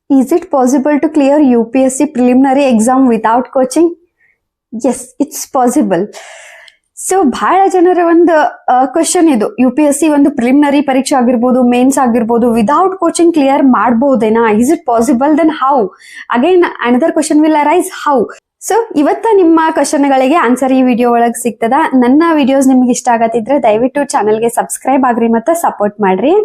Is it possible to clear UPSC preliminary exam without coaching? Yes, it's possible. So ಬಹಳ ಜನರ ಒಂದು question ಇದು, UPSC ಒಂದು preliminary ಪರೀಕ್ಷೆ ಆಗಿರ್ಬೋದು, ಮೇನ್ಸ್ ಆಗಿರ್ಬೋದು, ವಿದೌಟ್ ಕೋಚಿಂಗ್ ಕ್ಲಿಯರ್ ಮಾಡಬಹುದೇನಾ? Is it possible? Then how? Again another question will arise, how? So ಇವತ್ತ ನಿಮ್ಮ ಕ್ವಶನ್ಗಳಿಗೆ ಆನ್ಸರ್ ಈ ವಿಡಿಯೋ ಒಳಗೆ ಸಿಗ್ತದ. ನನ್ನ ವಿಡಿಯೋಸ್ ನಿಮ್ಗೆ ಇಷ್ಟ ಆಗತ್ತಿದ್ರೆ ದಯವಿಟ್ಟು ಚಾನಲ್ಗೆ ಸಬ್ಸ್ಕ್ರೈಬ್ ಆಗ್ರಿ ಮತ್ತೆ ಸಪೋರ್ಟ್ ಮಾಡ್ರಿ.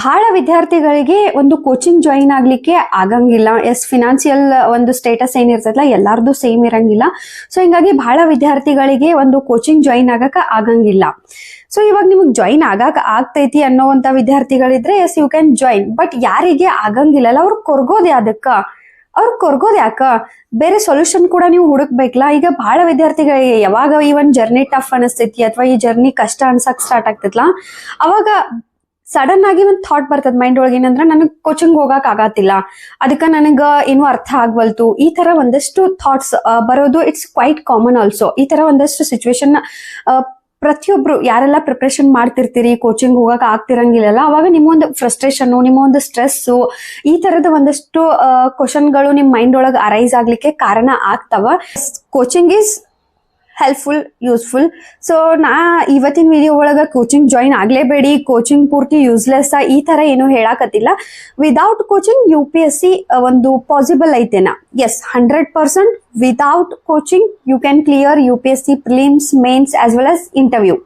ಬಹಳ ವಿದ್ಯಾರ್ಥಿಗಳಿಗೆ ಒಂದು ಕೋಚಿಂಗ್ ಜಾಯಿನ್ ಆಗ್ಲಿಕ್ಕೆ ಆಗಂಗಿಲ್ಲ. ಫಿನಾನ್ಸಿಯಲ್ ಒಂದು ಸ್ಟೇಟಸ್ ಏನಿರ್ತದಲ್ಲ ಎಲ್ಲಾರ್ದು ಸೇಮ್ ಇರಂಗಿಲ್ಲ. ಸೊ ಹಿಂಗಾಗಿ ಬಹಳ ವಿದ್ಯಾರ್ಥಿಗಳಿಗೆ ಒಂದು ಕೋಚಿಂಗ್ ಜಾಯಿನ್ ಆಗಕ ಆಗಂಗಿಲ್ಲ. ಸೊ ಇವಾಗ ನಿಮಗೆ ಜಾಯಿನ್ ಆಗಕ್ ಆಗ್ತೈತಿ ಅನ್ನೋವಂತ ವಿದ್ಯಾರ್ಥಿಗಳಿದ್ರೆ yes you can join. But ಯಾರಿಗೆ ಆಗಂಗಿಲ್ಲಲ್ಲ ಅವ್ರು ಕೊರ್ಗೋದ್ ಯಾಕ? ಬೇರೆ ಸೊಲ್ಯೂಷನ್ ಕೂಡ ನೀವು ಹುಡುಕ್ಬೇಕಲ್ಲ. ಈಗ ಬಹಳ ವಿದ್ಯಾರ್ಥಿಗಳಿಗೆ ಯಾವಾಗ ಈ ಒಂದು ಜರ್ನಿ ಟಫ್ ಅನಿಸ್ತೈತಿ ಅಥವಾ ಈ ಜರ್ನಿ ಕಷ್ಟ ಅನ್ಸಕ್ ಸ್ಟಾರ್ಟ್ ಆಗ್ತೈತ್ಲಾ, ಅವಾಗ ಸಡನ್ ಆಗಿ ಒಂದು ಥಾಟ್ ಬರ್ತದ ಮೈಂಡ್ ಒಳಗೆ, ಏನಂದ್ರೆ ನನಗ್ ಕೋಚಿಂಗ್ ಹೋಗಕ್ ಆಗತ್ತಿಲ್ಲ, ಅದಕ್ಕ ನನಗ ಏನು ಅರ್ಥ ಆಗ್ವಲ್ತು, ಈ ತರ ಒಂದಷ್ಟು ಥಾಟ್ಸ್ ಬರೋದು ಇಟ್ಸ್ ಕ್ವೈಟ್ ಕಾಮನ್ ಆಲ್ಸೋ. ಈ ತರ ಒಂದಷ್ಟು ಸಿಚುವೇಶನ್ ಪ್ರತಿಯೊಬ್ರು ಯಾರೆಲ್ಲ ಪ್ರಿಪರೇಷನ್ ಮಾಡ್ತಿರ್ತೀರಿ, ಕೋಚಿಂಗ್ ಹೋಗಕ್ ಆಗ್ತಿರಂಗಿಲ್ಲಲ್ಲ, ಅವಾಗ ನಿಮ್ಮೊಂದು ಫ್ರಸ್ಟ್ರೇಷನ್, ನಿಮ್ಮ ಒಂದು ಸ್ಟ್ರೆಸ್, ಈ ತರದ ಒಂದಷ್ಟು ಕ್ವಶನ್ಗಳು ನಿಮ್ ಮೈಂಡ್ ಒಳಗೆ ಅರೈಸ್ ಆಗ್ಲಿಕ್ಕೆ ಕಾರಣ ಆಗ್ತಾವ. Coaching is helpful, useful. So ನಾ ಇವತ್ತಿನ ವಿಡಿಯೋ ಒಳಗ ಕೋಚಿಂಗ್ ಜಾಯಿನ್ ಆಗ್ಲೇಬೇಡಿ, ಕೋಚಿಂಗ್ ಪೂರ್ತಿ ಯೂಸ್ಲೆಸ್ ಈ ತರ ಏನು ಹೇಳಾಕತ್ತಿಲ್ಲ. ವಿದೌಟ್ ಕೋಚಿಂಗ್ UPSC ಒಂದು ಪಾಸಿಬಲ್ ಐತೆನಾ? Yes, 100% without coaching you can clear UPSC prelims, mains as well as interview.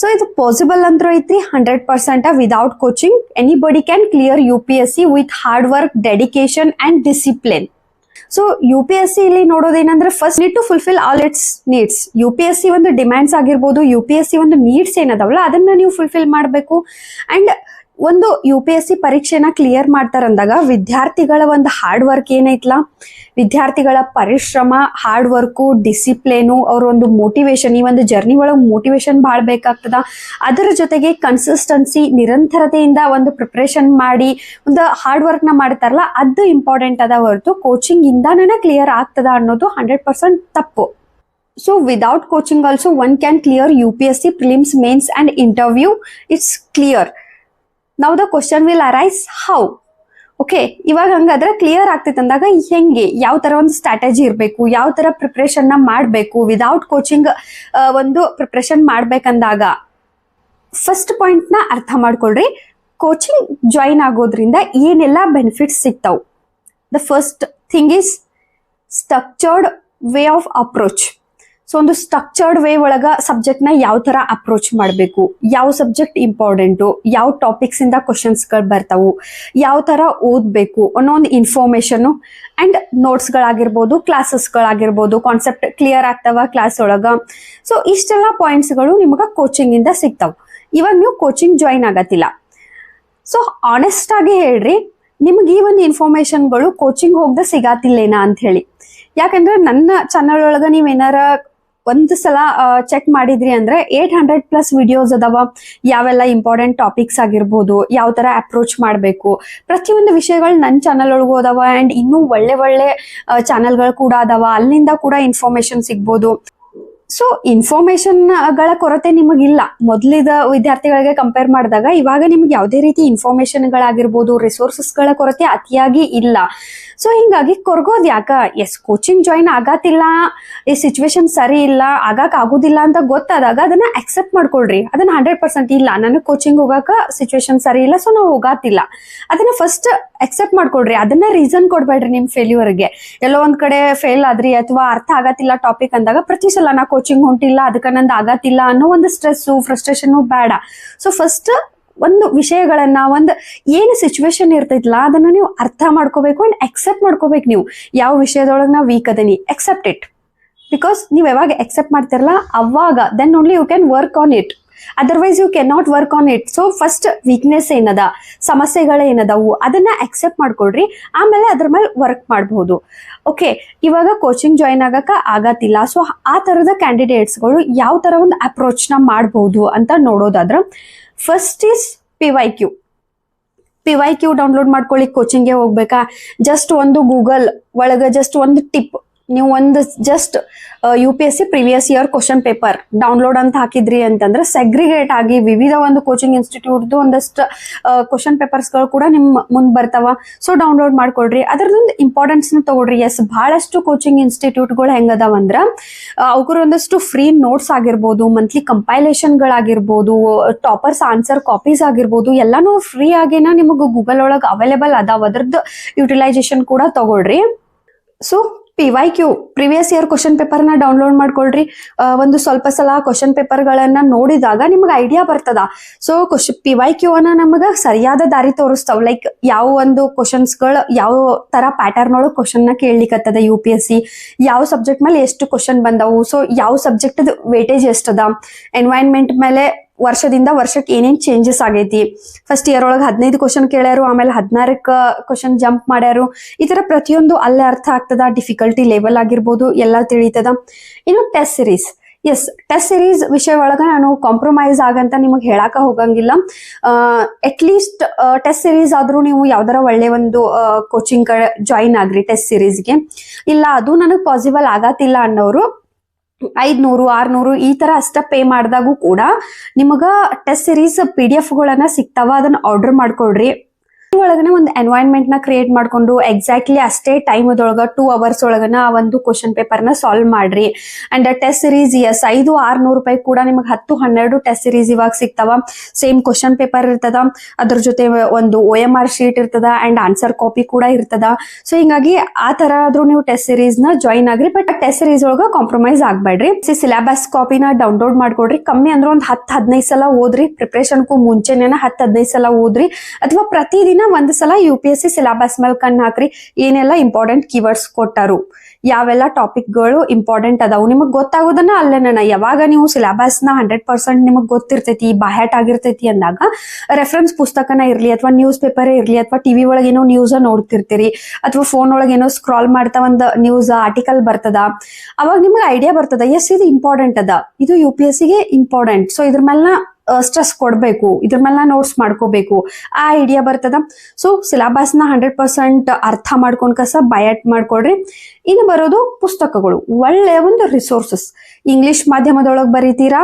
So ಇದು ಪಾಸಿಬಲ್ ಅಂತೂ ಐತಿ 100%. Without coaching anybody can clear UPSC with hard work, dedication and discipline. So UPSC ಇಲ್ಲಿ ನೋಡೋದೇನಂದ್ರೆ first need to fulfil all it's needs. UPSC ಒಂದು demands ಆಗಿರ್ಬೋದು, UPSC ಒಂದು needs ಏನದಾವಲ್ಲ ಅದನ್ನ ನೀವು ಫುಲ್ಫಿಲ್ ಮಾಡಬೇಕು. ಅಂಡ್ ಒಂದು UPSC ಪರೀಕ್ಷೆನ ಕ್ಲಿಯರ್ ಮಾಡ್ತಾರಂದಾಗ ವಿದ್ಯಾರ್ಥಿಗಳ ಒಂದು ಹಾರ್ಡ್ ವರ್ಕ್ ಏನೈತ್ಲಾ, ವಿದ್ಯಾರ್ಥಿಗಳ ಪರಿಶ್ರಮ, ಹಾರ್ಡ್ ವರ್ಕು, ಡಿಸಿಪ್ಲಿನು, ಅವ್ರ ಒಂದು ಮೋಟಿವೇಶನ್, ಈ ಒಂದು ಜರ್ನಿ ಒಳಗೆ ಮೋಟಿವೇಶನ್ ಭಾಳ ಬೇಕಾಗ್ತದ. ಅದರ ಜೊತೆಗೆ ಕನ್ಸಿಸ್ಟೆನ್ಸಿ, ನಿರಂತರತೆಯಿಂದ ಒಂದು ಪ್ರಿಪ್ರೇಷನ್ ಮಾಡಿ ಒಂದು ಹಾರ್ಡ್ ವರ್ಕ್ ನ ಮಾಡ್ತಾರಲ್ಲ ಅದು ಇಂಪಾರ್ಟೆಂಟ್ ಅದ ಹೊರತು ಕೋಚಿಂಗ್ ಇಂದಾನೇ ಕ್ಲಿಯರ್ ಆಗ್ತದ ಅನ್ನೋದು 100% ತಪ್ಪು. So without coaching also one can clear UPSC prelims, mains and interview. It's clear. Now the question will arise, how? Okay, ಇವಾಗ ಹಂಗಾದ್ರೆ ಕ್ಲಿಯರ್ ಆಗ್ತೈತೆ ಅಂದಾಗ ಹೆಂಗೆ, ಯಾವ ತರ ಒಂದು ಸ್ಟ್ರಾಟಜಿ ಇರಬೇಕು, ಯಾವ ತರ ಪ್ರಿಪ್ರೇಷನ್ ನ ಮಾಡಬೇಕು ವಿದೌಟ್ ಕೋಚಿಂಗ್ ಒಂದು ಪ್ರಿಪ್ರೇಷನ್ ಮಾಡ್ಬೇಕಂದಾಗ ಫಸ್ಟ್ ಪಾಯಿಂಟ್ ನ ಅರ್ಥ ಮಾಡ್ಕೊಳ್ರಿ. ಕೋಚಿಂಗ್ ಜಾಯಿನ್ ಆಗೋದ್ರಿಂದ ಏನೆಲ್ಲ ಬೆನಿಫಿಟ್ಸ್ ಸಿಗ್ತಾವ್. The first thing is structured way of approach. So ಒಂದು ಸ್ಟ್ರಕ್ಚರ್ಡ್ ವೇ ಒಳಗ ಸಬ್ಜೆಕ್ಟ್ ನ ಯಾವ ತರ ಅಪ್ರೋಚ್ ಮಾಡಬೇಕು, ಯಾವ ಸಬ್ಜೆಕ್ಟ್ ಇಂಪಾರ್ಟೆಂಟು, ಯಾವ ಟಾಪಿಕ್ಸ್ ಇಂದ ಕ್ವಶನ್ಸ್ಗಳು ಬರ್ತಾವು, ಯಾವ ತರ ಓದ್ಬೇಕು ಅನ್ನೋ ಒಂದು ಇನ್ಫಾರ್ಮೇಶನ್ ಅಂಡ್ ನೋಟ್ಸ್ಗಳಾಗಿರ್ಬೋದು, ಕ್ಲಾಸಸ್ಗಳಾಗಿರ್ಬೋದು, ಕಾನ್ಸೆಪ್ಟ್ ಕ್ಲಿಯರ್ ಆಗ್ತಾವ ಕ್ಲಾಸ್ ಒಳಗ. ಸೊ ಇಷ್ಟೆಲ್ಲ ಪಾಯಿಂಟ್ಸ್ಗಳು ನಿಮಗೆ ಕೋಚಿಂಗ್ ಇಂದ ಸಿಗ್ತಾವ. ಇವಾಗ ನೀವು ಕೋಚಿಂಗ್ ಜಾಯಿನ್ ಆಗತ್ತಿಲ್ಲ. ಸೊ ಆನೆಸ್ಟ್ ಆಗಿ ಹೇಳ್ರಿ, ನಿಮ್ಗೆ ಈ ಒಂದು ಇನ್ಫಾರ್ಮೇಶನ್ಗಳು ಕೋಚಿಂಗ್ ಹೋಗದೆ ಸಿಗಾತಿಲ್ಲೇನಾ ಅಂತ ಹೇಳಿ. ಯಾಕಂದ್ರೆ ನನ್ನ ಚಾನಲ್ ಒಳಗ ನೀವೇನಾರ ಒಂದು ಸಲ ಚೆಕ್ ಮಾಡಿದ್ರಿ ಅಂದ್ರೆ 800+ ವಿಡಿಯೋಸ್ ಅದಾವ. ಯಾವೆಲ್ಲ ಇಂಪಾರ್ಟೆಂಟ್ ಟಾಪಿಕ್ಸ್ ಆಗಿರ್ಬೋದು, ಯಾವ ತರ ಅಪ್ರೋಚ್ ಮಾಡಬೇಕು, ಪ್ರತಿಯೊಂದು ವಿಷಯಗಳು ನನ್ನ ಚಾನಲ್ ಒಳಗೂ ಅದಾವ. ಅಂಡ್ ಇನ್ನೂ ಒಳ್ಳೆ ಚಾನಲ್ಗಳು ಕೂಡ ಅದಾವ, ಅಲ್ಲಿಂದ ಕೂಡ ಇನ್ಫಾರ್ಮೇಶನ್ ಸಿಗ್ಬೋದು. ಸೊ ಇನ್ಫಾರ್ಮೇಶನ್ ಗಳ ಕೊರತೆ ನಿಮಗಿಲ್ಲ. ಮೊದಲಿದ ವಿದ್ಯಾರ್ಥಿಗಳಿಗೆ ಕಂಪೇರ್ ಮಾಡಿದಾಗ ಇವಾಗ ನಿಮ್ಗೆ ಯಾವುದೇ ರೀತಿ ಇನ್ಫಾರ್ಮೇಶನ್ ಗಳಾಗಿರ್ಬೋದು, ರಿಸೋರ್ಸಸ್ ಗಳ ಕೊರತೆ ಅತಿಯಾಗಿ ಇಲ್ಲ. ಸೊ ಹಿಂಗಾಗಿ ಕೊರ್ಗೋದ್ ಯಾಕ? ಎಸ್, ಕೋಚಿಂಗ್ ಜಾಯಿನ್ ಆಗತ್ತಿಲ್ಲ, ಈ ಸಿಚುವೇಶನ್ ಸರಿ ಇಲ್ಲ, ಆಗಕ್ ಆಗುದಿಲ್ಲ ಅಂತ ಗೊತ್ತಾದಾಗ ಅದನ್ನ ಅಕ್ಸೆಪ್ಟ್ ಮಾಡ್ಕೊಳ್ರಿ. ಅದನ್ನ 100% ಇಲ್ಲ, ನನಗೆ ಕೋಚಿಂಗ್ ಹೋಗಾಕ ಸಿಚುವೇಶನ್ ಸರಿ ಇಲ್ಲ, ಸೊ ನಾವು ಹೋಗಾತಿಲ್ಲ, ಅದನ್ನ ಫಸ್ಟ್ ಅಕ್ಸೆಪ್ಟ್ ಮಾಡ್ಕೊಳ್ರಿ. ಅದನ್ನ ರೀಸನ್ ಕೊಡ್ಬೇಡ್ರಿ ನಿಮ್ ಫೇಲ್ಯೂರ್ಗೆ. ಎಲ್ಲೋ ಒಂದ್ ಕಡೆ ಫೇಲ್ ಆದ್ರಿ ಅಥವಾ ಅರ್ಥ ಆಗತ್ತಿಲ್ಲ ಟಾಪಿಕ್ ಅಂದಾಗ ಪ್ರತಿ ಸಲ ನಾ ಕೋಚಿಂಗ್ ಹೊಂಟಿಲ್ಲ, ಅದಕ್ಕ ನಂದು ಆಗತ್ತಿಲ್ಲ ಅನ್ನೋ ಒಂದು ಸ್ಟ್ರೆಸ್ಸು, ಫ್ರಸ್ಟ್ರೇಷನ್ ಬೇಡ. ಸೊ ಫಸ್ಟ್ ಒಂದು ವಿಷಯಗಳನ್ನ, ಒಂದು ಏನು ಸಿಚುವೇಶನ್ ಇರ್ತೈತಿಲ್ಲ ಅದನ್ನ ನೀವು ಅರ್ಥ ಮಾಡ್ಕೋಬೇಕು ಅಂಡ್ ಅಕ್ಸೆಪ್ಟ್ ಮಾಡ್ಕೋಬೇಕು. ನೀವು ಯಾವ ವಿಷಯದೊಳಗೆ ನಾ ವೀಕ್ ಅದೀನಿ, ಅಕ್ಸೆಪ್ಟ್ ಇಟ್. ಬಿಕಾಸ್ ನೀವು ಯಾವಾಗ ಅಕ್ಸೆಪ್ಟ್ ಮಾಡ್ತಿರಲ್ಲ ಅವಾಗ then only you can work on it, otherwise you can not work on it. So first weakness ಏನದ, ಸಮಸ್ಯೆಗಳೇನದವು ಅದನ್ನ ಅಕ್ಸೆಪ್ಟ್ ಮಾಡ್ಕೊಳ್ರಿ, ಆಮೇಲೆ ಅದ್ರ ಮೇಲೆ ವರ್ಕ್ ಮಾಡಬಹುದು. ಓಕೆ, ಇವಾಗ ಕೋಚಿಂಗ್ ಜಾಯಿನ್ ಆಗಕ ಆಗತ್ತಿಲ್ಲ. ಸೊ ಆ ತರದ ಕ್ಯಾಂಡಿಡೇಟ್ಸ್ಗಳು ಯಾವ ತರ ಒಂದು ಅಪ್ರೋಚ್ ನ ಮಾಡಬಹುದು ಅಂತ ನೋಡೋದಾದ್ರ ಫಸ್ಟ್ ಈಸ್ PYQ ಡೌನ್ಲೋಡ್ ಮಾಡ್ಕೊಳ್ಳಿ. ಕೋಚಿಂಗ್ಗೆ ಹೋಗ್ಬೇಕಾ, ಜಸ್ಟ್ ಒಂದು ಗೂಗಲ್ ಒಳಗ ಜಸ್ಟ್ ಒಂದು ಟಿಪ್ ನೀವು ಒಂದು just UPSC previous year question paper download ಅಂತ ಹಾಕಿದ್ರಿ ಅಂತಂದ್ರೆ ಸೆಗ್ರಿಗೇಟ್ ಆಗಿ ವಿವಿಧ ಒಂದು ಕೋಚಿಂಗ್ ಇನ್ಸ್ಟಿಟ್ಯೂಟ್ ಒಂದಷ್ಟು ಕ್ವಶನ್ ಪೇಪರ್ಸ್ ಗಳು ಕೂಡ ನಿಮ್ ಮುಂದ್ ಬರ್ತಾವ. ಸೊ ಡೌನ್ಲೋಡ್ ಮಾಡ್ಕೊಳ್ರಿ, ಅದರದೊಂದು ಇಂಪಾರ್ಟೆನ್ಸ್ ನ ತಗೊಳ್ರಿ. ಎಸ್, ಬಹಳಷ್ಟು ಕೋಚಿಂಗ್ ಇನ್ಸ್ಟಿಟ್ಯೂಟ್ ಗಳು ಹೆಂಗದಾವ ಅಂದ್ರ ಅವ್ರ ಒಂದಷ್ಟು ಫ್ರೀ ನೋಟ್ಸ್ ಆಗಿರ್ಬೋದು, ಮಂತ್ಲಿ ಕಂಪೈಲೇಷನ್ ಗಳಾಗಿರ್ಬೋದು, ಟಾಪರ್ಸ್ ಆನ್ಸರ್ ಕಾಪೀಸ್ ಆಗಿರ್ಬೋದು, ಎಲ್ಲಾನು ಫ್ರೀ ಆಗೇನ ನಿಮಗ್ ಗೂಗಲ್ ಒಳಗ್ ಅವೈಲೇಬಲ್ ಅದಾವ. ಅದ್ರದ್ದು ಯುಟಿಲೈಸೇಷನ್ ಕೂಡ ತಗೊಳ್ರಿ. So PYQ previous year question paper ನ ಡೌನ್ಲೋಡ್ ಮಾಡ್ಕೊಳ್ರಿ. ಒಂದು ಸ್ವಲ್ಪ ಸಲ ಕ್ವಶನ್ ಪೇಪರ್ ಗಳನ್ನ ನೋಡಿದಾಗ ನಿಮ್ಗೆ ಐಡಿಯಾ ಬರ್ತದ. ಸೊ PYQ ಅನ್ನ ನಮಗ ಸರಿಯಾದ ದಾರಿ ತೋರಿಸ್ತಾವ್. ಲೈಕ್ ಯಾವ ಒಂದು ಕ್ವಶನ್ಸ್ ಗಳು ಯಾವ ತರ ಪ್ಯಾಟರ್ನ್ ಒಳಗೆ ಕ್ವಶನ್ ನ ಕೇಳಲಿಕ್ಕತ್ತದ UPSC, ಯಾವ ಸಬ್ಜೆಕ್ಟ್ ಮೇಲೆ ಎಷ್ಟು ಕ್ವಶನ್ ಬಂದವು, ಸೊ ಯಾವ ಸಬ್ಜೆಕ್ಟ್ ವೇಟೇಜ್ ಎಷ್ಟದ, ಎನ್ವೈರನ್ಮೆಂಟ್ ಮೇಲೆ ವರ್ಷದಿಂದ ವರ್ಷಕ್ಕೆ ಏನೇನ್ ಚೇಂಜಸ್ ಆಗೈತಿ. ಫಸ್ಟ್ ಇಯರ್ ಒಳಗೆ 15 ಕ್ವಶನ್ ಕೇಳ್ಯಾರು, ಆಮೇಲೆ 16 ಕ್ವಶನ್ ಜಂಪ್ ಮಾಡ್ಯಾರು. ಈ ತರ ಪ್ರತಿಯೊಂದು ಅಲ್ಲೇ ಅರ್ಥ ಆಗ್ತದ. ಡಿಫಿಕಲ್ಟಿ ಲೆವೆಲ್ ಆಗಿರ್ಬೋದು ಎಲ್ಲ ತಿಳಿತದ. ಇನ್ನು test series, yes, test series ವಿಷಯ ಒಳಗ ನಾನು ಕಾಂಪ್ರಮೈಸ್ ಆಗಂತ ನಿಮಗೆ ಹೇಳಾಕ ಹೋಗಂಗಿಲ್ಲ. ಅಟ್ ಲೀಸ್ಟ್ ಟೆಸ್ಟ್ ಸಿರೀಸ್ ಆದ್ರೂ ನೀವು ಯಾವ್ದಾರ ಒಳ್ಳೆ ಒಂದು ಕೋಚಿಂಗ್ ಜಾಯಿನ್ ಆಗ್ರಿ ಟೆಸ್ಟ್ ಸಿರೀಸ್ಗೆ. ಇಲ್ಲ ಅದು ನನಗೆ ಪಾಸಿಬಲ್ ಆಗತ್ತಿಲ್ಲ ಅನ್ನೋರು 500, 600 ಈ ತರ ಅಷ್ಟ ಪೇ ಮಾಡಿದಾಗೂ ಕೂಡ ನಿಮಗ ಟೆಸ್ಟ್ ಸಿರೀಸ್ PDF ಗಳನ್ನ ಸಿಗ್ತಾವ. ಅದನ್ನ ಆರ್ಡರ್ ಮಾಡ್ಕೊಳ್ರಿ. ಒಳಗನೆ ಒಂದು ಎನ್ವೈರನ್ಮೆಂಟ್ ನ ಕ್ರಿಯೇಟ್ ಮಾಡ್ಕೊಂಡು ಎಕ್ಸಾಕ್ಟ್ಲಿ ಅಷ್ಟೇ ಟೈಮ್ ಒಳಗ 2 ಅವರ್ಸ್ ಒಳಗನ ಆ ಒಂದು ಕ್ವಶನ್ ಪೇಪರ್ ನ ಸಾಲ್ವ್ ಮಾಡ್ರಿ. ಅಂಡ್ ಟೆಸ್ಟ್ ಸಿರೀಸ್ ಎಸ್ 500-600 ರೂಪಾಯಿ ಕೂಡ ನಿಮಗೆ 10-12 ಟೆಸ್ಟ್ ಸಿರೀಸ್ ಇವಾಗ ಸಿಗ್ತಾವ. ಸೇಮ್ ಕ್ವಶನ್ ಪೇಪರ್ ಇರ್ತದ, ಅದ್ರ ಜೊತೆ ಒಂದು OMR ಶೀಟ್ ಇರ್ತದ ಅಂಡ್ ಆನ್ಸರ್ ಕಾಪಿ ಕೂಡ ಇರ್ತದ. ಸೊ ಹಿಂಗಾಗಿ ಆ ತರ ಆದ್ರೂ ನೀವು ಟೆಸ್ಟ್ ಸಿರೀಸ್ ನ ಜಾಯಿನ್ ಆಗ್ರಿ. ಬಟ್ ಟೆಸ್ಟ್ ಸಿರೀಸ್ ಒಳಗ ಕಾಂಪ್ರಮೈಸ್ ಆಗ್ಬೇಡ್ರಿ. ಸಿಲೆಬಸ್ ಕಾಪಿನ ಡೌನ್ಲೋಡ್ ಮಾಡ್ಕೊಡ್ರಿ. ಕಮ್ಮಿ ಅಂದ್ರೆ ಒಂದು 10-15 ಸಲ ಓದ್ರಿ. ಪ್ರಿಪರೇಷನ್ಗೂ ಮುಂಚೆನೆ 10-15 ಸಲ ಓದ್ರಿ. ಅಥವಾ ಪ್ರತಿದಿನ ಒಂದು ಸಲ UPSC ಸಿಲೆಬಸ್ ಮೇಲೆ ಕಣ್ಣು ಹಾಕ್ರಿ. ಏನೆಲ್ಲ ಇಂಪಾರ್ಟೆಂಟ್ ಕೀವರ್ಡ್ಸ್ ಕೊಟ್ಟಾರು, ಯಾವೆಲ್ಲ ಟಾಪಿಕ್ ಗಳು ಇಂಪಾರ್ಟೆಂಟ್ ಅದಾವು ನಿಮಗ್ ಗೊತ್ತಾಗೋದನ್ನ ಅಲ್ಲೇನ. ಯಾವಾಗ ನೀವು ಸಿಲೆಬಸ್ ನ 100% ನಿಮಗ್ ಗೊತ್ತಿರ್ತೈತಿ, ಬಾಹ್ಯಾಟ್ ಆಗಿರ್ತೈತಿ ಅಂದಾಗ ರೆಫರೆನ್ಸ್ ಪುಸ್ತಕನ ಇರ್ಲಿ ಅಥವಾ ನ್ಯೂಸ್ ಪೇಪರ್ ಇರ್ಲಿ ಅಥವಾ ಟಿವಿ ಒಳಗೆ ಏನೋ ನ್ಯೂಸ್ ನೋಡ್ತಿರ್ತೀರಿ ಅಥವಾ ಫೋನ್ ಒಳಗೆ ಏನೋ ಸ್ಕ್ರಾಲ್ ಮಾಡ್ತಾ ಒಂದು ನ್ಯೂಸ್ ಆರ್ಟಿಕಲ್ ಬರ್ತದ, ಅವಾಗ ನಿಮ್ಗೆ ಐಡಿಯಾ ಬರ್ತದ ಎಸ್ ಇದು ಇಂಪಾರ್ಟೆಂಟ್ ಅದ, ಇದು UPSC ಗೆ ಇಂಪಾರ್ಟೆಂಟ್. ಸೊ ಇದ್ರ ಮೇಲೆ ಸ್ಟ್ರೆಸ್ ಕೊಡ್ಬೇಕು, ಇದ್ರ ಮೇಲೆ ನೋಟ್ಸ್ ಮಾಡ್ಕೋಬೇಕು, ಆ ಐಡಿಯಾ ಬರ್ತದ. ಸೊ ಸಿಲೆಬಸ್ ನ 100% ಅರ್ಥ ಮಾಡ್ಕೊಂಡ್ ಕಸ ಬಯಾಟ್ ಮಾಡ್ಕೊಡ್ರಿ. ಇನ್ನು ಬರೋದು ಪುಸ್ತಕಗಳು, ಒಳ್ಳೆಯ ಒಂದು ರಿಸೋರ್ಸಸ್. ಇಂಗ್ಲಿಷ್ ಮಾಧ್ಯಮದೊಳಗೆ ಬರೀತೀರಾ,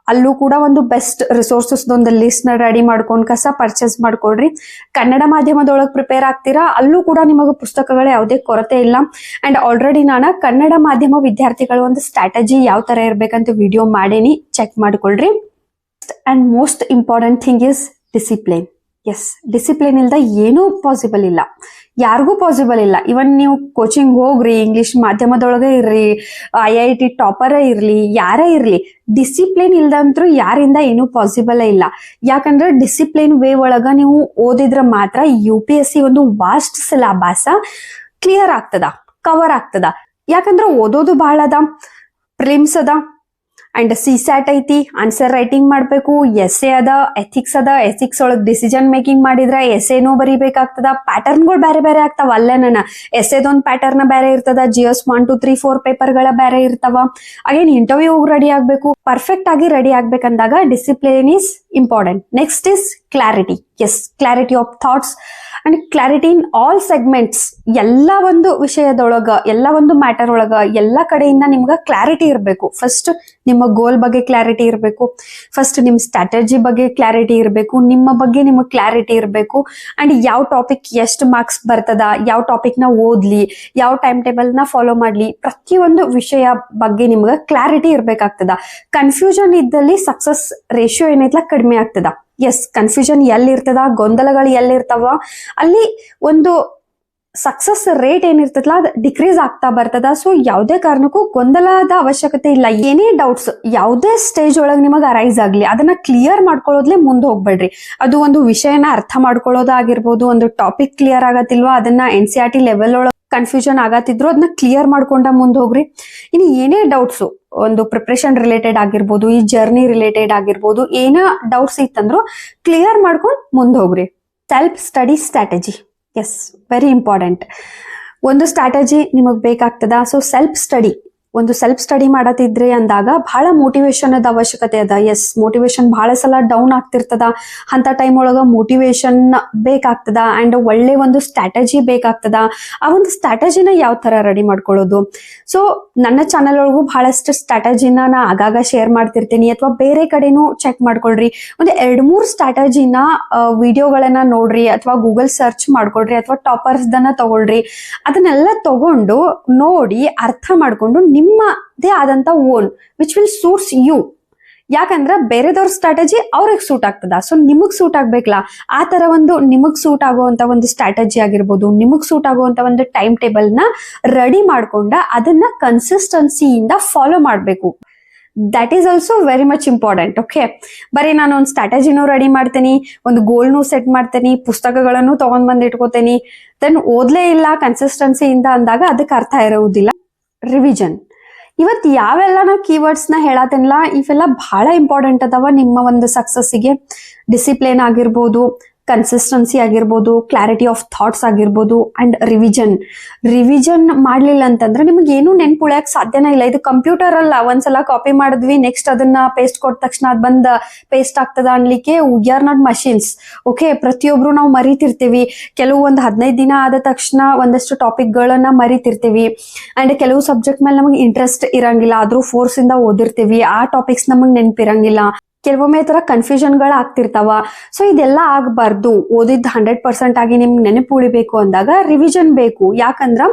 ಅಲ್ಲೂ ಕೂಡ ಒಂದು ಬೆಸ್ಟ್ ರಿಸೋರ್ಸಸ್ ಒಂದು ಲಿಸ್ಟ್ ನ ರೆಡಿ ಮಾಡ್ಕೊಂಡ್ ಕಸ ಪರ್ಚೇಸ್ ಮಾಡ್ಕೊಡ್ರಿ. ಕನ್ನಡ ಮಾಧ್ಯಮದೊಳಗೆ ಪ್ರಿಪೇರ್ ಆಗ್ತೀರಾ, ಅಲ್ಲೂ ಕೂಡ ನಿಮಗೆ ಪುಸ್ತಕಗಳ ಯಾವುದೇ ಕೊರತೆ ಇಲ್ಲ. ಅಂಡ್ ಆಲ್ರೆಡಿ ನಾನು ಕನ್ನಡ ಮಾಧ್ಯಮ ವಿದ್ಯಾರ್ಥಿಗಳ ಒಂದು ಸ್ಟ್ರಾಟಜಿ ಯಾವ ತರ ಇರ್ಬೇಕಂತ ವಿಡಿಯೋ ಮಾಡೇನಿ, ಚೆಕ್ ಮಾಡ್ಕೊಳ್ರಿ. And most important thing is discipline. Yes, discipline ಇಲ್ದ ಏನೂ ಪಾಸಿಬಲ್ ಇಲ್ಲ, ಯಾರಿಗೂ ಪಾಸಿಬಲ್ ಇಲ್ಲ. ಇವನ್ ನೀವು ಕೋಚಿಂಗ್ ಹೋಗ್ರಿ, ಇಂಗ್ಲಿಷ್ ಮಾಧ್ಯಮದೊಳಗೆ ಇರ್ರಿ, IIT ಟಾಪರ್ ಇರ್ಲಿ, ಯಾರೇ ಇರ್ಲಿ, ಡಿಸಿಪ್ಲಿನ್ ಇಲ್ದಂತ್ರು ಯಾರಿಂದ ಏನೂ ಪಾಸಿಬಲ್ ಇಲ್ಲ. ಯಾಕಂದ್ರೆ ಡಿಸಿಪ್ಲಿನ್ ವೇ ಒಳಗ ನೀವು ಓದಿದ್ರ ಮಾತ್ರ UPSC ಒಂದು ವಾಸ್ಟ್ ಸಿಲೆಬಸ್ ಕ್ಲಿಯರ್ ಆಗ್ತದ, ಕವರ್ ಆಗ್ತದ. ಯಾಕಂದ್ರೆ ಓದೋದು ಬಹಳ ಅದ, ಪ್ರಿಲಿಮ್ಸ್ ಅದ ಅಂಡ್ CSAT ಐತಿ, ಆನ್ಸರ್ ರೈಟಿಂಗ್ ಮಾಡ್ಬೇಕು, ಎಸ್ಸೆ ಅದ, ಎಥಿಕ್ಸ್ ಅದ, ಎಥಿಕ್ಸ್ ಒಳಗ್ ಡಿಸಿಷನ್ ಮೇಕಿಂಗ್ ಮಾಡಿದ್ರ ಎಸ್ಸೆನೂ ಬರಿಬೇಕಾಗ್ತದ. ಪ್ಯಾಟರ್ನ್ಗಳು ಬೇರೆ ಬೇರೆ ಆಗ್ತಾವ. ಅಲ್ಲೇನ ಎಸ್ಸೆದೊಂದು ಪ್ಯಾಟರ್ನ್ ಬೇರೆ ಇರ್ತದ, GS 1, 2, 3, 4 ಪೇಪರ್ಗಳ ಬೇರೆ ಇರ್ತಾವ. ಅಗೇನ್ ಇಂಟರ್ವ್ಯೂ ರೆಡಿ ಆಗ್ಬೇಕು, ಪರ್ಫೆಕ್ಟ್ ಆಗಿ ರೆಡಿ ಆಗ್ಬೇಕಂದಾಗ discipline is important. Next is clarity. Yes, clarity of thoughts and clarity in all segments. ಎಲ್ಲ ಒಂದು ವಿಷಯದೊಳಗ, ಎಲ್ಲ ಒಂದು ಮ್ಯಾಟರ್ ಒಳಗ, ಎಲ್ಲ ಕಡೆಯಿಂದ ನಿಮ್ಗ ಕ್ಲಾರಿಟಿ ಇರಬೇಕು. ಫಸ್ಟ್ ನಿಮ್ಮ ಗೋಲ್ ಬಗ್ಗೆ ಕ್ಲಾರಿಟಿ ಇರಬೇಕು, ಫಸ್ಟ್ ನಿಮ್ ಸ್ಟ್ರಾಟಜಿ ಬಗ್ಗೆ ಕ್ಲಾರಿಟಿ ಇರಬೇಕು, ನಿಮ್ಮ ಬಗ್ಗೆ ನಿಮಗೆ ಕ್ಲಾರಿಟಿ ಇರಬೇಕು. ಅಂಡ್ ಯಾವ ಟಾಪಿಕ್ ಎಷ್ಟು ಮಾರ್ಕ್ಸ್ ಬರ್ತದ, ಯಾವ ಟಾಪಿಕ್ ನ ಓದ್ಲಿ, ಯಾವ ಟೈಮ್ ಟೇಬಲ್ ನ ಫಾಲೋ ಮಾಡ್ಲಿ, ಪ್ರತಿಯೊಂದು ವಿಷಯ ಬಗ್ಗೆ ನಿಮ್ಗ ಕ್ಲಾರಿಟಿ ಇರ್ಬೇಕಾಗ್ತದ. ಕನ್ಫ್ಯೂಷನ್ ಇದ್ದಲ್ಲಿ ಸಕ್ಸಸ್ ರೇಷಿಯೋ ಏನೈತ್ಲ ಕಡಿಮೆ ಆಗ್ತದ. ಎಸ್, ಕನ್ಫ್ಯೂಷನ್ ಎಲ್ಲಿರ್ತದ, ಗೊಂದಲಗಳು ಎಲ್ಲಿರ್ತಾವ, ಅಲ್ಲಿ ಒಂದು ಸಕ್ಸಸ್ ರೇಟ್ ಏನಿರ್ತದಲ್ಲ ಅದು ಡಿಕ್ರೀಸ್ ಆಗ್ತಾ ಬರ್ತದ. ಸೊ ಯಾವುದೇ ಕಾರಣಕ್ಕೂ ಗೊಂದಲದ ಅವಶ್ಯಕತೆ ಇಲ್ಲ. ಏನೇ ಡೌಟ್ಸ್ ಯಾವುದೇ ಸ್ಟೇಜ್ ಒಳಗೆ ನಿಮಗೆ ಅರೈಸ್ ಆಗ್ಲಿ, ಅದನ್ನ ಕ್ಲಿಯರ್ ಮಾಡ್ಕೊಳ್ಳೋದ್ಲೆ ಮುಂದೆ ಹೋಗ್ಬೇಡ್ರಿ. ಅದು ಒಂದು ವಿಷಯನ ಅರ್ಥ ಮಾಡ್ಕೊಳ್ಳೋದಾಗಿರ್ಬೋದು, ಒಂದು ಟಾಪಿಕ್ ಕ್ಲಿಯರ್ ಆಗತ್ತಿಲ್ವಾ, ಅದನ್ನ NCERT ಲೆವೆಲ್ ಒಳಗೆ ಕನ್ಫ್ಯೂಷನ್ ಆಗತ್ತಿದ್ರು ಅದನ್ನ ಕ್ಲಿಯರ್ ಮಾಡ್ಕೊಂಡ ಮುಂದೆ ಹೋಗ್ರಿ. ಇನ್ನು ಏನೇ ಡೌಟ್ಸು, ಒಂದು ಪ್ರಿಪ್ರೇಷನ್ ರಿಲೇಟೆಡ್ ಆಗಿರ್ಬೋದು, ಈ ಜರ್ನಿ ರಿಲೇಟೆಡ್ ಆಗಿರ್ಬೋದು, ಏನ ಡೌಟ್ಸ್ ಇತ್ತಂದ್ರು ಕ್ಲಿಯರ್ ಮಾಡ್ಕೊಂಡು ಮುಂದೆ ಹೋಗ್ರಿ. Self study strategy, yes, very important. ಒಂದು ಸ್ಟ್ರಾಟಜಿ ನಿಮಗೆ ಬೇಕಾಗ್ತದ. ಸೊ ಸೆಲ್ಫ್ ಸ್ಟಡಿ ಒಂದು ಸೆಲ್ಫ್ ಸ್ಟಡಿ ಮಾಡತಿದ್ರಿ ಅಂದಾಗ ಬಹಳ ಮೋಟಿವೇಶನ್ ಅದ ಅವಶ್ಯಕತೆ ಅದ. ಎಸ್, ಮೋಟಿವೇಶನ್ ಬಹಳ ಸಲ ಡೌನ್ ಆಗ್ತಿರ್ತದ. ಅಂತ ಟೈಮ್ ಒಳಗ ಮೋಟಿವೇಶನ್ ಬೇಕಾಗ್ತದ ಅಂಡ್ ಒಳ್ಳೆ ಒಂದು ಸ್ಟ್ರಾಟಜಿ ಬೇಕಾಗ್ತದ. ಆ ಒಂದು ಸ್ಟ್ರಾಟಜಿನ ಯಾವ ತರ ರೆಡಿ ಮಾಡ್ಕೊಳ್ಳೋದು. ಸೊ ನನ್ನ ಚಾನಲ್ ಒಳಗೂ ಬಹಳಷ್ಟು ಸ್ಟ್ರಾಟಜಿನ ನಾ ಆಗಾಗ ಶೇರ್ ಮಾಡ್ತಿರ್ತೀನಿ, ಅಥವಾ ಬೇರೆ ಕಡೆನೂ ಚೆಕ್ ಮಾಡ್ಕೊಳ್ರಿ. ಒಂದು 2-3 ಸ್ಟ್ರಾಟಜಿನ ವಿಡಿಯೋಗಳನ್ನ ನೋಡ್ರಿ, ಅಥವಾ ಗೂಗಲ್ ಸರ್ಚ್ ಮಾಡ್ಕೊಳ್ರಿ, ಅಥವಾ ಟಾಪರ್ಸ್ ದನ್ನ ತಗೊಳ್ರಿ. ಅದನ್ನೆಲ್ಲ ತಗೊಂಡು ನೋಡಿ ಅರ್ಥ ಮಾಡ್ಕೊಂಡು ನಿಮ್ಮದೇ ಆದಂತ own which will suits you. ಯಾಕಂದ್ರ ಬೇರೆದವ್ರ ಸ್ಟ್ರಾಟಜಿ ಅವ್ರಿಗೆ ಸೂಟ್ ಆಗ್ತದ, ಸೊ ನಿಮಗ್ ಸೂಟ್ ಆಗ್ಬೇಕಲ್ಲ. ಆ ತರ ಒಂದು ನಿಮಗ್ ಸೂಟ್ ಆಗುವಂತ ಒಂದು ಸ್ಟ್ರಾಟಜಿ ಆಗಿರ್ಬೋದು, ನಿಮಗ್ ಸೂಟ್ ಆಗುವಂತ ಒಂದು ಟೈಮ್ ಟೇಬಲ್ ನ ರೆಡಿ ಮಾಡ್ಕೊಂಡ ಅದನ್ನ ಕನ್ಸಿಸ್ಟೆನ್ಸಿಯಿಂದ ಫಾಲೋ ಮಾಡ್ಬೇಕು. That is also very much important. Okay, ಬರೀ ನಾನು ಒಂದು ಸ್ಟ್ರಾಟಜಿನೂ ರೆಡಿ ಮಾಡ್ತೀನಿ, ಒಂದು ಗೋಲ್ನು ಸೆಟ್ ಮಾಡ್ತೀನಿ, ಪುಸ್ತಕಗಳನ್ನು ತಗೊಂಡ್ ಬಂದ್ ಇಟ್ಕೋತೀನಿ, ದೆನ್ ಓದ್ಲೇ ಇಲ್ಲ ಕನ್ಸಿಸ್ಟೆನ್ಸಿಯಿಂದ ಅಂದಾಗ ಅದಕ್ಕೆ ಅರ್ಥ ಇರುವುದಿಲ್ಲ. ರಿವಿಷನ್, ಇವತ್ತು ಯಾವೆಲ್ಲ ನಾ ಕೀವರ್ಡ್ಸ್ ನ ಹೇಳತ್ತೇನಲ್ಲ, ಇವೆಲ್ಲ ಬಹಳ ಇಂಪಾರ್ಟೆಂಟ್ ಅದಾವ ನಿಮ್ಮ ಒಂದು ಸಕ್ಸಸ್ಸಿಗೆ. ಡಿಸಿಪ್ಲಿನ್ ಆಗಿರ್ಬೋದು, ಕನ್ಸಿಸ್ಟೆನ್ಸಿ ಆಗಿರ್ಬೋದು, ಕ್ಲಾರಿಟಿ ಆಫ್ ಥಾಟ್ಸ್ ಆಗಿರ್ಬೋದು, ಅಂಡ್ ರಿವಿಷನ್ ಮಾಡ್ಲಿಲ್ಲ ಅಂತಂದ್ರೆ ನಿಮಗೆ ಏನು ನೆನ್ಪುಳಿಯಕ್ ಸಾಧ್ಯನೇ ಇಲ್ಲ. ಇದು ಕಂಪ್ಯೂಟರ್ ಅಲ್ಲ, ಒಂದ್ಸಲ ಕಾಪಿ ಮಾಡಿದ್ವಿ, ನೆಕ್ಸ್ಟ್ ಅದನ್ನ ಪೇಸ್ಟ್ ಕೊಟ್ಟ ತಕ್ಷಣ ಅದ್ ಬಂದ ಪೇಸ್ಟ್ ಆಗ್ತದ ಅನ್ಲಿಕ್ಕೆ we are not machines. Okay, ಪ್ರತಿಯೊಬ್ರು ನಾವು ಮರಿತಿರ್ತೀವಿ. ಕೆಲವು ಒಂದು 15 ದಿನ ಆದ ತಕ್ಷಣ ಒಂದಷ್ಟು ಟಾಪಿಕ್ ಗಳನ್ನ ಮರಿತಿರ್ತೀವಿ. ಅಂಡ್ ಕೆಲವು ಸಬ್ಜೆಕ್ಟ್ ಮೇಲೆ ನಮಗೆ ಇಂಟ್ರೆಸ್ಟ್ ಇರಂಗಿಲ್ಲ, ಆದ್ರೂ ಫೋರ್ಸ್ ಇಂದ ಓದಿರ್ತೀವಿ, ಆ ಟಾಪಿಕ್ಸ್ ನಮಗ್ ನೆನ್ಪಿರಂಗಿಲ್ಲ. ಕೆಲವೊಮ್ಮೆ ತರ ಕನ್ಫ್ಯೂಷನ್ ಗಳು ಆಗ್ತಿರ್ತಾವ. ಸೊ ಇದೆಲ್ಲ ಆಗ್ಬಾರ್ದು. ಓದಿದ್ 100% ಆಗಿ ನಿಮ್ಗೆ ನೆನಪು ಉಳಿಬೇಕು ಅಂದಾಗ ರಿವಿಷನ್ ಬೇಕು. ಯಾಕಂದ್ರ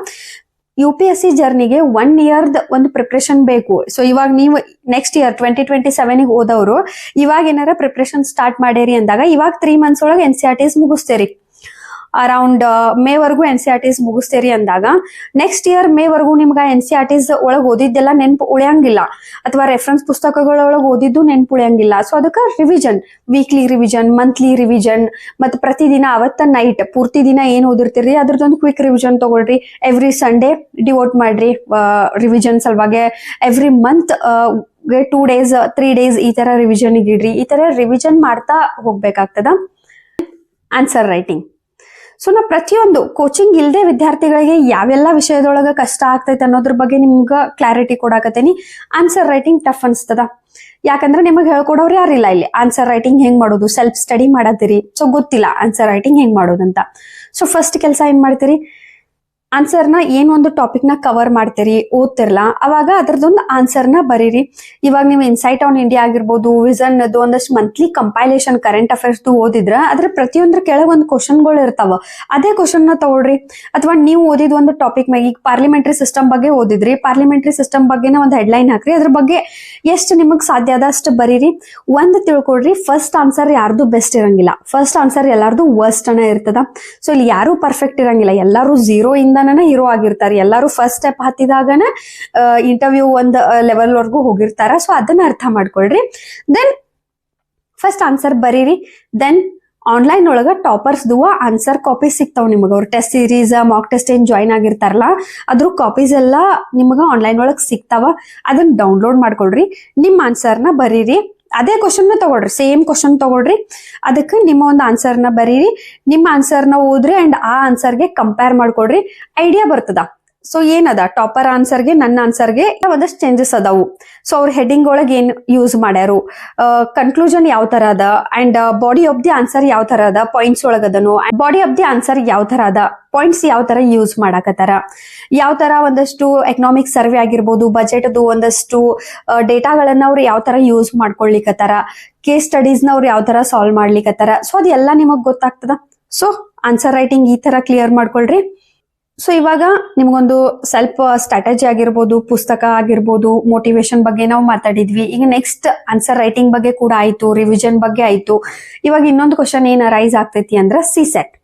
UPSC ಜರ್ನಿಗೆ 1 ಇಯರ್ದ ಒಂದು ಪ್ರಿಪ್ರೇಷನ್ ಬೇಕು. ಸೊ ಇವಾಗ ನೀವು ನೆಕ್ಸ್ಟ್ ಇಯರ್ 2027 ಓದೋರು ಇವಾಗ ಏನಾರ ಪ್ರಿಪ್ರೇಷನ್ ಸ್ಟಾರ್ಟ್ ಮಾಡೇರಿ ಅಂದಾಗ ಇವಾಗ 3 ಮಂತ್ಸ್ ಒಳಗೆ NCERTs ಮುಗಿಸ್ತೇರಿ. ಅರೌಂಡ್ ಮೇ ವರೆಗೂ NCERTs ಮುಗಿಸ್ತೇರಿ ಅಂದಾಗ ನೆಕ್ಸ್ಟ್ ಇಯರ್ ಮೇ ವರೆಗೂ ನಿಮ್ಗೆ NCERTs ಒಳಗೆ ಓದಿದ್ದೆಲ್ಲ ನೆನ್ಪು ಉಳಿಯಂಗಿಲ್ಲ, ಅಥವಾ ರೆಫರೆನ್ಸ್ ಪುಸ್ತಕಗಳೊಳಗೆ ಓದಿದ್ದು ನೆನ್ಪು ಉಳಿಯಂಗಿಲ್ಲ. ಸೊ ಅದಕ್ಕೆ revision, weekly revision, monthly revision, ಮತ್ತೆ ಪ್ರತಿದಿನ ಅವತ್ತ ನೈಟ್ ಪೂರ್ತಿ ದಿನ ಏನ್ ಓದಿರ್ತೀರಿ ಅದ್ರದ್ದೊಂದು ಕ್ವಿಕ್ ರಿವಿಷನ್ ತಗೊಳ್ರಿ. ಎವ್ರಿ ಸಂಡೇ ಡಿವೋಟ್ ಮಾಡ್ರಿ ರಿವಿಷನ್ ಸಲುವಾಗಿ. ಎವ್ರಿ ಮಂತ್ 2 days 3 days ಈ ತರ ರಿವಿಷನ್ ಇಡ್ರಿ. ಈ ತರ ರಿವಿಷನ್ ಮಾಡ್ತಾ ಹೋಗ್ಬೇಕಾಗ್ತದ. ಆನ್ಸರ್ ರೈಟಿಂಗ್, ಸೊ ನಾ ಪ್ರತಿಯೊಂದು ಕೋಚಿಂಗ್ ಇಲ್ಲದೆ ವಿದ್ಯಾರ್ಥಿಗಳಿಗೆ ಯಾವೆಲ್ಲ ವಿಷಯದೊಳಗ ಕಷ್ಟ ಆಗ್ತೈತೆ ಅನ್ನೋದ್ರ ಬಗ್ಗೆ ನಿಮ್ಗ ಕ್ಲಾರಿಟಿ ಕೊಡಾಕತ್ತೇನಿ. ಆನ್ಸರ್ ರೈಟಿಂಗ್ ಟಫ್ ಅನ್ಸ್ತದ, ಯಾಕಂದ್ರೆ ನಿಮಗೆ ಹೇಳ್ಕೊಡೋರು ಯಾರಿಲ್ಲ ಇಲ್ಲಿ. ಆನ್ಸರ್ ರೈಟಿಂಗ್ ಹೆಂಗ್ ಮಾಡೋದು, ಸೆಲ್ಫ್ ಸ್ಟಡಿ ಮಾಡತ್ತೀರಿ, ಸೊ ಗೊತ್ತಿಲ್ಲ ಆನ್ಸರ್ ರೈಟಿಂಗ್ ಹೆಂಗ್ ಮಾಡೋದಂತ. ಸೊ ಫಸ್ಟ್ ಕೆಲಸ ಏನ್ ಮಾಡ್ತೀರಿ, ಆನ್ಸರ್ನ ಏನೊಂದು ಟಾಪಿಕ್ ನ ಕವರ್ ಮಾಡ್ತೀರಿ, ಓದ್ತಿರ್ಲಾ, ಅವಾಗ ಅದ್ರದೊಂದು ಆನ್ಸರ್ನ ಬರೀರಿ. ಇವಾಗ ನೀವು ಇನ್ಸೈಟ್ ಆನ್ ಇಂಡಿಯಾ ಆಗಿರ್ಬೋದು, ವಿಸನ್ ಒಂದಷ್ಟು ಮಂತ್ಲಿ ಕಂಪೈಲೇಷನ್ ಕರೆಂಟ್ ಅಫೇರ್ಸ್ ಓದಿದ್ರ ಅದ್ರ ಪ್ರತಿಯೊಂದ್ರ ಕೆಳಗೆ ಒಂದು ಕ್ವಶನ್ಗಳು ಇರ್ತಾವ. ಅದೇ ಕ್ವಶನ್ ನ ತಗೊಳ್ರಿ. ಅಥವಾ ನೀವು ಓದಿದ ಒಂದು ಟಾಪಿಕ್ ಮ್ಯಾಗ, ಈಗ ಪಾರ್ಲಿಮೆಂಟರಿ ಸಿಸ್ಟಮ್ ಬಗ್ಗೆ ಓದಿದ್ರಿ, ಪಾರ್ಲಿಮೆಂಟರಿ ಸಿಸ್ಟಮ್ ಬಗ್ಗೆ ಒಂದು ಹೆಡ್ಲೈನ್ ಹಾಕ್ರಿ, ಅದ್ರ ಬಗ್ಗೆ ಎಷ್ಟು ನಿಮಗ್ ಸಾಧ್ಯ ಅದ ಅಷ್ಟು ಬರೀರಿ. ಒಂದು ತಿಳ್ಕೊಳ್ರಿ, ಫಸ್ಟ್ ಆನ್ಸರ್ ಯಾರ್ದು ಬೆಸ್ಟ್ ಇರಂಗಿಲ್ಲ, ಫಸ್ಟ್ ಆನ್ಸರ್ ಎಲ್ಲಾರ್ದು ವರ್ಸ್ಟ್ ಅನ್ನ ಇರ್ತದ. ಸೊ ಇಲ್ಲಿ ಯಾರು ಪರ್ಫೆಕ್ಟ್ ಇರಂಗಿಲ್ಲ, ಎಲ್ಲಾರು 0 ಇಂದ ಹೀರೋ ಆಗಿರ್ತಾರೆ. ಎಲ್ಲರೂ ಫಸ್ಟ್ ಸ್ಟೆಪ್ ಹತ್ತಿದಾಗನ ಇಂಟರ್ವ್ಯೂ ಒಂದು ಲೆವೆಲ್ ವರ್ಗೂ ಹೋಗಿರ್ತಾರ. ಸೊ ಅದನ್ನ ಅರ್ಥ ಮಾಡ್ಕೊಳ್ರಿ. ದೆನ್ ಫಸ್ಟ್ ಆನ್ಸರ್ ಬರೀರಿ. ದೆನ್ ಆನ್ಲೈನ್ ಒಳಗ ಟಾಪರ್ಸ್ ಆನ್ಸರ್ ಕಾಪೀಸ್ ಸಿಗ್ತಾವ ನಿಮಗ. ಅವ್ರ ಟೆಸ್ಟ್ ಸೀರೀಸ್, ಮಾಕ್ ಟೆಸ್ಟ್ ಏನ್ ಜಾಯಿನ್ ಆಗಿರ್ತಾರಲ್ಲ ಅದ್ರ ಕಾಪೀಸ್ ಎಲ್ಲ ನಿಮಗ ಆನ್ಲೈನ್ ಒಳಗ್ ಸಿಗ್ತಾವ. ಅದನ್ನ ಡೌನ್ಲೋಡ್ ಮಾಡ್ಕೊಳ್ರಿ. ನಿಮ್ ಆನ್ಸರ್ನ ಬರೀರಿ. ಅದೇ ಕ್ವಶನ್ ತಗೊಳ್ರಿ, ಸೇಮ್ ಕ್ವಶನ್ ತಗೊಳ್ರಿ, ಅದಕ್ಕೆ ನಿಮ್ಮ ಒಂದು ಆನ್ಸರ್ನ ಬರೀರಿ. ನಿಮ್ಮ ಆನ್ಸರ್ನ ಓದ್ರಿ ಅಂಡ್ ಆ ಆನ್ಸರ್ಗೆ ಕಂಪೇರ್ ಮಾಡ್ಕೊಳ್ರಿ, ಐಡಿಯಾ ಬರ್ತದ. ಸೊ ಏನದ ಟಾಪರ್ ಆನ್ಸರ್ಗೆ ನನ್ನ ಆನ್ಸರ್ಗೆ ಒಂದಷ್ಟು ಚೇಂಜಸ್ ಅದಾವು. ಸೊ ಅವ್ರ ಹೆಡಿಂಗ್ ಒಳಗೆ ಏನ್ ಯೂಸ್ ಮಾಡ್ಯಾರು, ಕನ್ಕ್ಲೂಷನ್ ಯಾವ ತರ ಅದ, and body of the answer ಯಾವ ತರ ಅದ, ಪಾಯಿಂಟ್ಸ್ ಒಳಗದನು, ಬಾಡಿ ಆಫ್ ದಿ ಆನ್ಸರ್ ಯಾವ ತರ ಅದ, ಪಾಯಿಂಟ್ಸ್ ಯಾವ ತರ ಯೂಸ್ ಮಾಡಾಕತ್ತಾರ, ಯಾವ ತರ ಒಂದಷ್ಟು ಎಕನಾಮಿಕ್ ಸರ್ವೆ ಆಗಿರ್ಬೋದು, ಬಜೆಟ್ ಒಂದಷ್ಟು ಡೇಟಾಗಳನ್ನ ಅವ್ರು ಯಾವ ತರ ಯೂಸ್ ಮಾಡ್ಕೊಳ್ಲಿಕ್ಕತ್ತಾರ, ಕೇಸ್ ಸ್ಟಡೀಸ್ ನ ಅವ್ರು ಯಾವ ತರ ಸಾಲ್ವ್ ಮಾಡ್ಲಿಕ್ಕತ್ತಾರ. ಸೊ ಅದೆಲ್ಲ ನಿಮಗ್ ಗೊತ್ತಾಗ್ತದ. ಸೊ ಆನ್ಸರ್ ರೈಟಿಂಗ್ ಈ ತರ ಕ್ಲಿಯರ್ ಮಾಡ್ಕೊಳ್ರಿ. ಸೊ ಇವಾಗ ನಿಮ್ಗೊಂದು ಸೆಲ್ಫ್ ಸ್ಟ್ರಾಟಜಿ ಆಗಿರ್ಬೋದು, ಪುಸ್ತಕ ಆಗಿರ್ಬೋದು, ಮೋಟಿವೇಶನ್ ಬಗ್ಗೆ ನಾವು ಮಾತಾಡಿದ್ವಿ. ಈಗ ನೆಕ್ಸ್ಟ್ ಆನ್ಸರ್ ರೈಟಿಂಗ್ ಬಗ್ಗೆ ಕೂಡ ಆಯ್ತು, ರಿವಿಷನ್ ಬಗ್ಗೆ ಆಯ್ತು. ಇವಾಗ ಇನ್ನೊಂದು ಕ್ವಶನ್ ಏನ್ ರೈಸ್ ಆಗ್ತೈತಿ ಅಂದ್ರ ಸಿಸೆಟ್.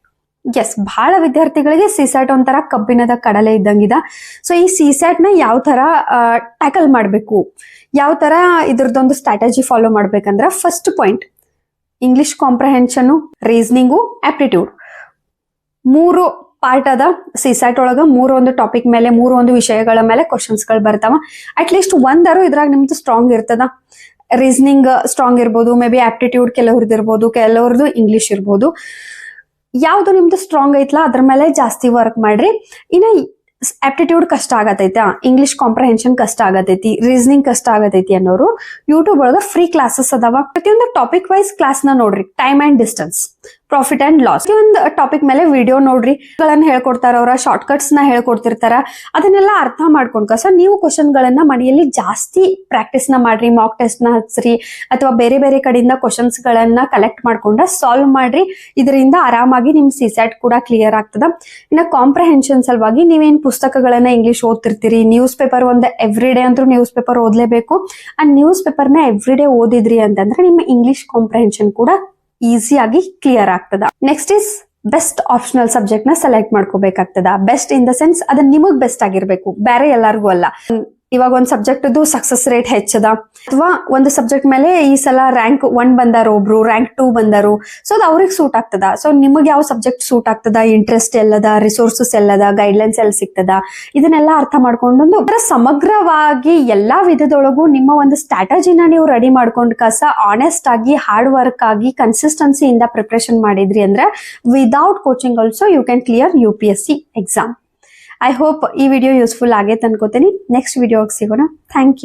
ಎಸ್, ಬಹಳ ವಿದ್ಯಾರ್ಥಿಗಳಿಗೆ ಸಿಸೆಟ್ ಒಂಥರ ಕಬ್ಬಿಣದ ಕಡಲೆ ಇದ್ದಂಗಿದ. ಸೊ ಈ ಸಿಸೆಟ್ ನ ಯಾವ ತರ ಟ್ಯಾಕಲ್ ಮಾಡ್ಬೇಕು, ಯಾವ ತರ ಇದ್ರದ್ದೊಂದು ಸ್ಟ್ರಾಟಜಿ ಫಾಲೋ ಮಾಡ್ಬೇಕಂದ್ರ, first point English comprehension, reasoning, aptitude 3 part ಅದ. ಸಿಸೆಟ್ ಒಳಗ 3 ಟಾಪಿಕ್ ಮೇಲೆ 3 ವಿಷಯಗಳ ಮೇಲೆ ಕ್ವಶನ್ಸ್ ಗಳು ಬರ್ತಾವ. ಅಟ್ ಲೀಸ್ಟ್ ಒಂದಾರು ಇದ್ರಾಗ ನಿಮ್ದು ಸ್ಟ್ರಾಂಗ್ ಇರ್ತದ. ರೀಸನಿಂಗ್ ಸ್ಟ್ರಾಂಗ್ ಇರ್ಬೋದು, ಮೇ ಬಿ ಆಪ್ಟಿಟ್ಯೂಡ್ ಕೆಲವ್ರದ್ದು ಇರ್ಬೋದು, ಕೆಲವ್ರದ್ದು ಇಂಗ್ಲಿಷ್ ಇರ್ಬೋದು. ಯಾವ್ದು ನಿಮ್ದು ಸ್ಟ್ರಾಂಗ್ ಐತ್ಲಾ ಅದ್ರ ಮೇಲೆ ಜಾಸ್ತಿ ವರ್ಕ್ ಮಾಡ್ರಿ. ಇನ್ನ ಆಪ್ಟಿಟ್ಯೂಡ್ ಕಷ್ಟ ಆಗತೈತಾ, ಇಂಗ್ಲಿಷ್ ಕಾಂಪ್ರಹೆನ್ಷನ್ ಕಷ್ಟ ಆಗತೈತಿ, ರೀಸನಿಂಗ್ ಕಷ್ಟ ಆಗತೈತಿ ಅನ್ನೋರು ಯೂಟ್ಯೂಬ್ ಒಳಗ ಫ್ರೀ ಕ್ಲಾಸಸ್ ಅದಾವ. ಪ್ರತಿಯೊಂದು ಟಾಪಿಕ್ ವೈಸ್ ಕ್ಲಾಸ್ ನ ನೋಡ್ರಿ. Time and distance, profit and loss, ಒಂದು ಟಾಪಿಕ್ ಮೇಲೆ ವಿಡಿಯೋ ನೋಡ್ರಿ. ಗಳನ್ನ ಹೇಳ್ಕೊಡ್ತಾರ, ಅವರ ಶಾರ್ಟ್ ಕಟ್ಸ್ ನ ಹೇಳ್ಕೊಡ್ತಿರ್ತಾರ. ಅದನ್ನೆಲ್ಲ ಅರ್ಥ ಮಾಡ್ಕೊಂಡ್ ಕಸ ನೀವು ಕ್ವಶನ್ ಗಳನ್ನ ಮನೆಯಲ್ಲಿ ಜಾಸ್ತಿ ಪ್ರಾಕ್ಟೀಸ್ ನ ಮಾಡ್ರಿ. ಮಾಕ್ ಟೆಸ್ಟ್ ನ ಹಚ್ಚ್ರಿ, ಅಥವಾ ಬೇರೆ ಬೇರೆ ಕಡೆಯಿಂದ ಕ್ವಶನ್ಸ್ ಗಳನ್ನ ಕಲೆಕ್ಟ್ ಮಾಡ್ಕೊಂಡ ಸಾಲ್ವ್ ಮಾಡ್ರಿ. ಇದರಿಂದ ಆರಾಮಾಗಿ ನಿಮ್ ಸಿಸ್ಯಾಟ್ ಕೂಡ ಕ್ಲಿಯರ್ ಆಗ್ತದ. ಇನ್ನ ಕಾಂಪ್ರಹೆನ್ಷನ್ ಸಲುವಾಗಿ ನೀವೇನ್ ಪುಸ್ತಕಗಳನ್ನ ಇಂಗ್ಲಿಷ್ ಓದ್ತಿರ್ತೀರಿ, ನ್ಯೂಸ್ ಪೇಪರ್ ಒಂದು ಎವ್ರಿ ಡೇ ಅಂತೂ ನ್ಯೂಸ್ ಪೇಪರ್ ಓದ್ಲೇಬೇಕು. ಆ ನ್ಯೂಸ್ ಪೇಪರ್ ನ ಎವ್ರಿ ಡೇ ಓದಿದ್ರಿ ಅಂತಂದ್ರೆ ನಿಮ್ಮ ಇಂಗ್ಲಿಷ್ ಕಾಂಪ್ರಹೆನ್ಷನ್ ಕೂಡ ಈಸಿಯಾಗಿ ಕ್ಲಿಯರ್ ಆಗ್ತದ. Next is best optional subject ನ ಸೆಲೆಕ್ಟ್ ಮಾಡ್ಕೋಬೇಕಾಗ್ತದ. ಬೆಸ್ಟ್ ಇನ್ ದ ಸೆನ್ಸ್ ಅದು ನಿಮಗ್ ಬೆಸ್ಟ್ ಆಗಿರ್ಬೇಕು, ಬೇರೆ ಎಲ್ಲಾರ್ಗೂ ಅಲ್ಲ. ಇವಾಗ ಒಂದ್ ಸಬ್ಜೆಕ್ಟ್ ಸಕ್ಸಸ್ ರೇಟ್ ಹೆಚ್ಚದ, ಅಥವಾ ಒಂದು ಸಬ್ಜೆಕ್ಟ್ ಮೇಲೆ ಈ ಸಲ ರ್ಯಾಂಕ್ 1 ಬಂದಾರ, ಒಬ್ರು ರ್ಯಾಂಕ್ 2 ಬಂದಾರು. ಸೊ ಅದು ಅವ್ರಿಗೆ ಸೂಟ್ ಆಗ್ತದ. ಸೊ ನಿಮಗೆ ಯಾವ ಸಬ್ಜೆಕ್ಟ್ ಸೂಟ್ ಆಗ್ತದ, ಇಂಟ್ರೆಸ್ಟ್ ಎಲ್ಲದ, ರಿಸೋರ್ಸಸ್ ಎಲ್ಲದ, ಗೈಡ್ಲೈನ್ಸ್ ಎಲ್ಲ ಸಿಗ್ತದ, ಇದನ್ನೆಲ್ಲ ಅರ್ಥ ಮಾಡ್ಕೊಂಡು ಸಮಗ್ರವಾಗಿ ಎಲ್ಲಾ ವಿಧದೊಳಗೂ ನಿಮ್ಮ ಒಂದು ಸ್ಟ್ರಾಟಜಿನ ನೀವು ರೆಡಿ ಮಾಡ್ಕೊಂಡ್ ಕಸ ಆನೆಸ್ಟ್ ಆಗಿ ಹಾರ್ಡ್ ವರ್ಕ್ ಆಗಿ ಕನ್ಸಿಸ್ಟೆನ್ಸಿ ಇಂದ ಪ್ರಿಪರೇಷನ್ ಮಾಡಿದ್ರಿ ಅಂದ್ರೆ without coaching also you can clear UPSC exam. I hope ಈ ವಿಡಿಯೋ ಯೂಸ್ಫುಲ್ ಆಗೈತೆ ಅನ್ಕೋತೀನಿ. ನೆಕ್ಸ್ಟ್ ವಿಡಿಯೋಗೆ ಸಿಗೋಣ. Thank you.